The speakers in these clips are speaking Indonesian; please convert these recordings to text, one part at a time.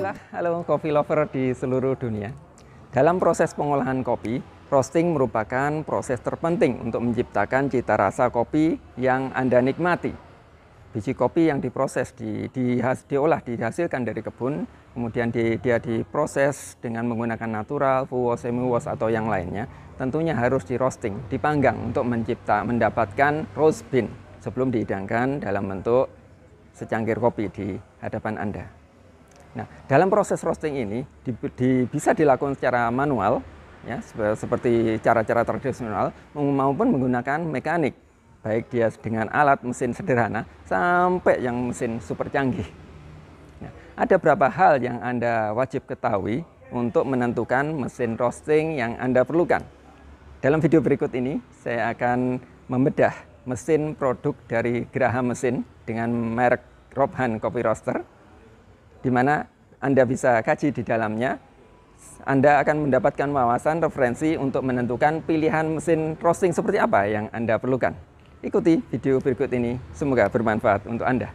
Halo kopi lover di seluruh dunia. Dalam proses pengolahan kopi, roasting merupakan proses terpenting untuk menciptakan cita rasa kopi yang Anda nikmati. Biji kopi yang diproses, diolah, dihasilkan dari kebun, kemudian dia diproses dengan menggunakan natural, full wash, semi wash atau yang lainnya. Tentunya harus di roasting, dipanggang untuk mendapatkan roast bean sebelum dihidangkan dalam bentuk secangkir kopi di hadapan Anda. Nah, dalam proses roasting ini bisa dilakukan secara manual, ya, seperti cara-cara tradisional, maupun menggunakan mekanik, baik dia dengan alat mesin sederhana sampai yang mesin super canggih. Nah, ada beberapa hal yang Anda wajib ketahui untuk menentukan mesin roasting yang Anda perlukan. Dalam video berikut ini, saya akan membedah mesin produk dari Graha Mesin dengan merek Robhan Coffee Roaster, di mana Anda bisa kaji di dalamnya. Anda akan mendapatkan wawasan referensi untuk menentukan pilihan mesin roasting seperti apa yang Anda perlukan. Ikuti video berikut ini, semoga bermanfaat untuk Anda.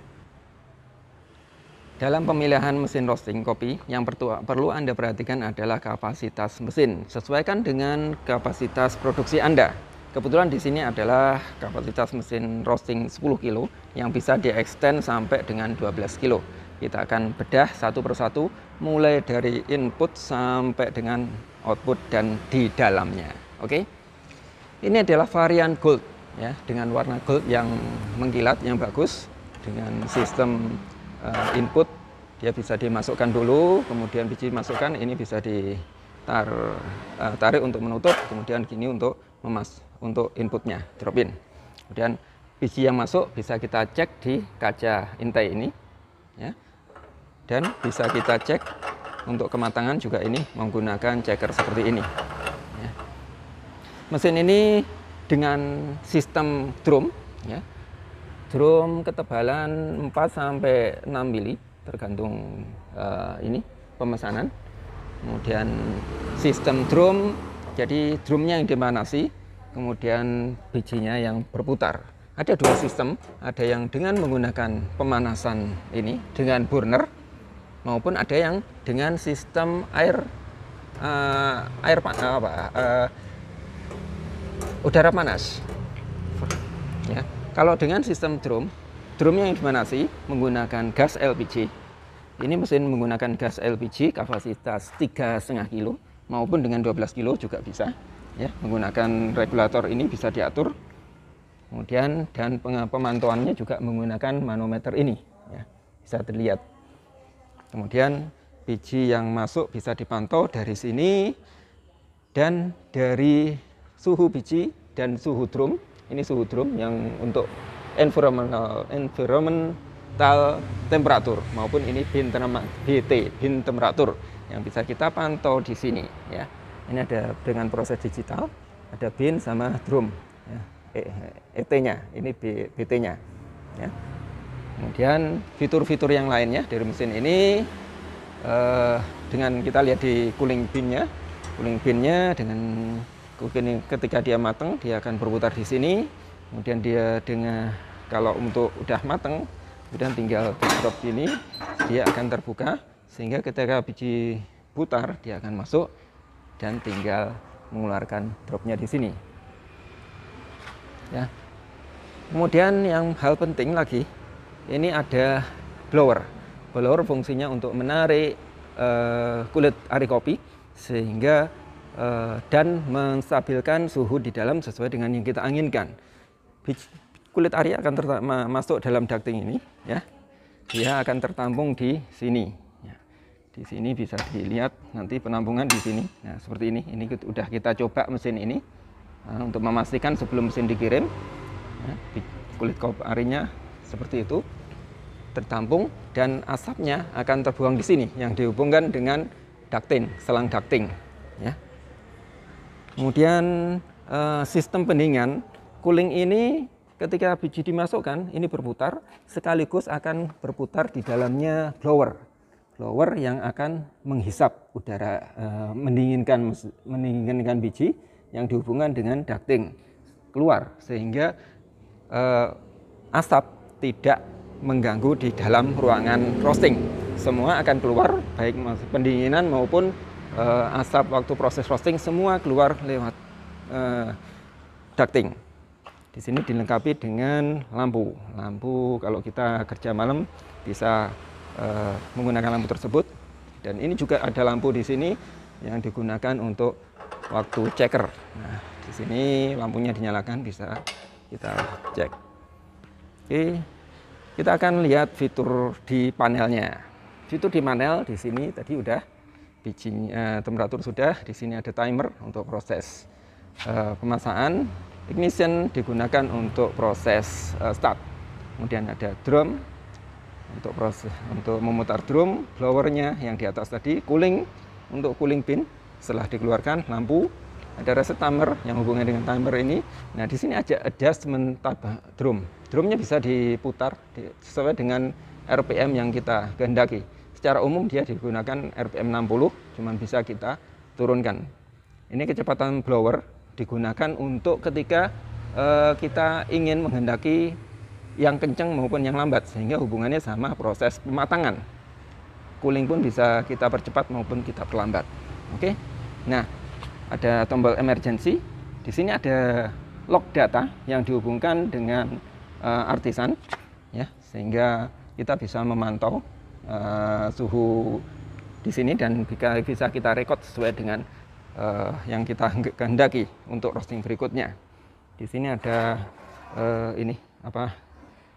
Dalam pemilihan mesin roasting kopi, yang perlu Anda perhatikan adalah kapasitas mesin. Sesuaikan dengan kapasitas produksi Anda. Kebetulan di sini adalah kapasitas mesin roasting 10 kilo yang bisa di-extend sampai dengan 12 kilo. Kita akan bedah satu persatu mulai dari input sampai dengan output dan di dalamnya. Oke. Ini adalah varian gold ya, dengan warna gold yang mengkilat yang bagus dengan sistem input. Dia bisa dimasukkan dulu, kemudian biji masukkan, ini bisa ditarik untuk menutup, kemudian gini untuk untuk inputnya, drop in. Kemudian biji yang masuk bisa kita cek di kaca intai ini, ya. Dan bisa kita cek untuk kematangan juga ini menggunakan checker seperti ini. Ya. Mesin ini dengan sistem drum, ya. Drum ketebalan 4-6 mili tergantung ini pemesanan. Kemudian sistem drum, jadi drumnya yang dipanasi, kemudian bijinya yang berputar. Ada dua sistem, ada yang dengan menggunakan pemanasan ini dengan burner, maupun ada yang dengan sistem udara panas. Ya. Kalau dengan sistem drumnya yang dipanasi menggunakan gas LPG. Ini mesin menggunakan gas LPG kapasitas 3,5 kilo maupun dengan 12 kilo juga bisa. Ya, menggunakan regulator ini bisa diatur. Kemudian dan pemantauannya juga menggunakan manometer ini. Ya, bisa terlihat. Kemudian biji yang masuk bisa dipantau dari sini dan dari suhu biji dan suhu drum. Ini suhu drum yang untuk environmental temperatur, maupun ini bin temperatur yang bisa kita pantau di sini. Ya, ini ada dengan proses digital, ada bin sama drum. Ya, ET-nya, ini BT-nya. Ya. Kemudian fitur-fitur yang lainnya dari mesin ini dengan kita lihat di cooling bin-nya dengan ketika dia matang dia akan berputar di sini. Kemudian dia kalau untuk udah matang, kemudian tinggal di drop ini, dia akan terbuka sehingga ketika biji putar dia akan masuk dan tinggal mengeluarkan dropnya di sini. Ya. Kemudian yang hal penting lagi, ini ada blower. Blower fungsinya untuk menarik kulit ari kopi sehingga dan menstabilkan suhu di dalam sesuai dengan yang kita inginkan. Kulit ari akan masuk dalam ducting ini, ya. Dia akan tertampung di sini. Ya. Di sini bisa dilihat nanti penampungan di sini. Nah, seperti ini. Ini udah kita coba mesin ini untuk memastikan sebelum mesin dikirim. Ya, kulit kopi arinya seperti itu tertampung dan asapnya akan terbuang di sini yang dihubungkan dengan ducting, selang ducting. Ya. Kemudian sistem pendinginan cooling ini ketika biji dimasukkan ini berputar sekaligus akan berputar di dalamnya blower yang akan menghisap udara, mendinginkan biji yang dihubungkan dengan ducting keluar sehingga asap tidak mengganggu di dalam ruangan roasting semua akan keluar, baik pendinginan maupun asap waktu proses roasting, semua keluar lewat ducting. Di sini dilengkapi dengan lampu. Lampu kalau kita kerja malam bisa menggunakan lampu tersebut. Dan ini juga ada lampu di sini yang digunakan untuk waktu checker. Nah, di sini lampunya dinyalakan, bisa kita cek. Oke, kita akan lihat fitur di panelnya. Fitur di panel di sini tadi udah bijinya, temperatur sudah. Di sini ada timer untuk proses pemasangan. Ignition digunakan untuk proses start. Kemudian ada drum untuk proses untuk memutar drum, blowernya yang di atas tadi, cooling untuk cooling pin setelah dikeluarkan, lampu, ada reset timer yang hubungannya dengan timer ini. Nah, di sini ada adjustment drum. Drumnya bisa diputar sesuai dengan RPM yang kita kehendaki. Secara umum dia digunakan RPM 60, cuman bisa kita turunkan. Ini kecepatan blower digunakan untuk ketika kita ingin menghendaki yang kencang maupun yang lambat, sehingga hubungannya sama proses pematangan. Cooling pun bisa kita percepat maupun kita perlambat. Oke. Nah, ada tombol emergency. Di sini ada log data yang dihubungkan dengan artisan, ya, sehingga kita bisa memantau suhu di sini dan bisa kita record sesuai dengan yang kita kehendaki untuk roasting berikutnya. Di sini ada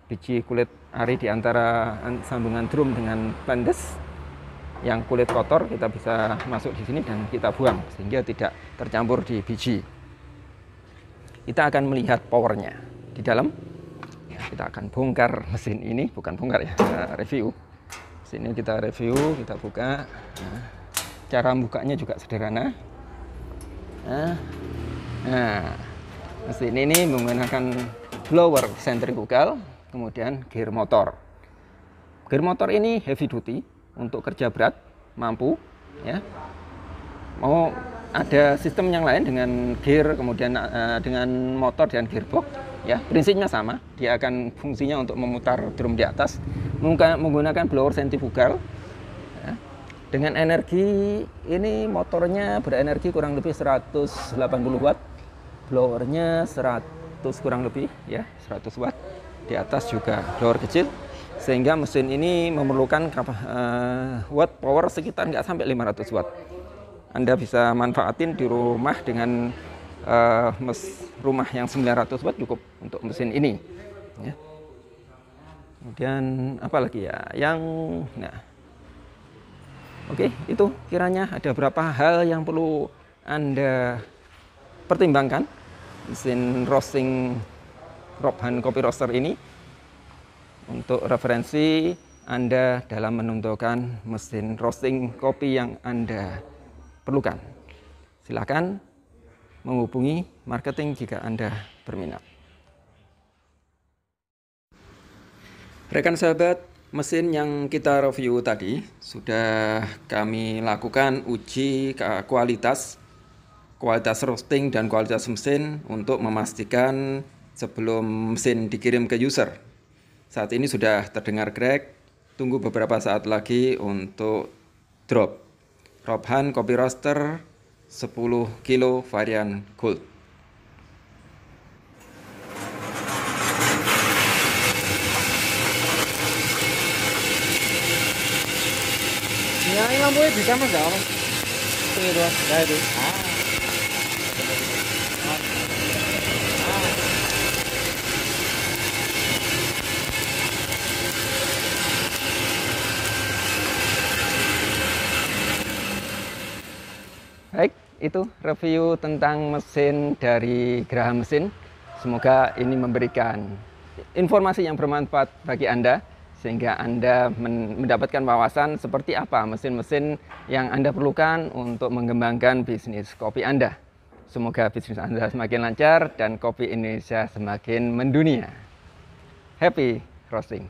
biji kulit ari di antara sambungan drum dengan pendes. Yang kulit kotor kita bisa masuk di sini dan kita buang sehingga tidak tercampur di biji. Kita akan melihat powernya di dalam. Ya, kita akan bongkar mesin ini, bukan bongkar ya, review. Sini kita review, kita buka. Nah, cara bukanya juga sederhana. Nah, mesin ini menggunakan blower sentrifugal, kemudian gear motor. Gear motor ini heavy duty untuk kerja berat, mampu, ya. Mau ada sistem yang lain dengan gear, kemudian dengan motor dan gearbox, ya. Prinsipnya sama, dia akan fungsinya untuk memutar drum di atas, menggunakan blower sentrifugal. Dengan energi ini motornya berenergi kurang lebih 180 watt, blowernya 100 kurang lebih ya, 100 watt. Di atas juga blower kecil, sehingga mesin ini memerlukan watt power sekitar nggak sampai 500 watt. Anda bisa manfaatin di rumah dengan rumah yang 900 watt cukup untuk mesin ini. Ya. Kemudian apalagi ya Oke, itu kiranya ada beberapa hal yang perlu Anda pertimbangkan mesin roasting Robhan Coffee Roaster ini untuk referensi Anda dalam menentukan mesin roasting kopi yang Anda perlukan. Silakan menghubungi marketing jika Anda berminat. Rekan sahabat, mesin yang kita review tadi sudah kami lakukan uji kualitas roasting dan kualitas mesin untuk memastikan sebelum mesin dikirim ke user. Saat ini sudah terdengar crack, tunggu beberapa saat lagi untuk drop. Robhan Coffee Roaster 10 kilo varian Gold. Nyalain lampunya bisa mas, nggak mas? Ini dua, ya itu. Baik, itu review tentang mesin dari Graha Mesin. Semoga ini memberikan informasi yang bermanfaat bagi Anda, sehingga Anda mendapatkan wawasan seperti apa mesin-mesin yang Anda perlukan untuk mengembangkan bisnis kopi Anda. Semoga bisnis Anda semakin lancar dan kopi Indonesia semakin mendunia. Happy roasting!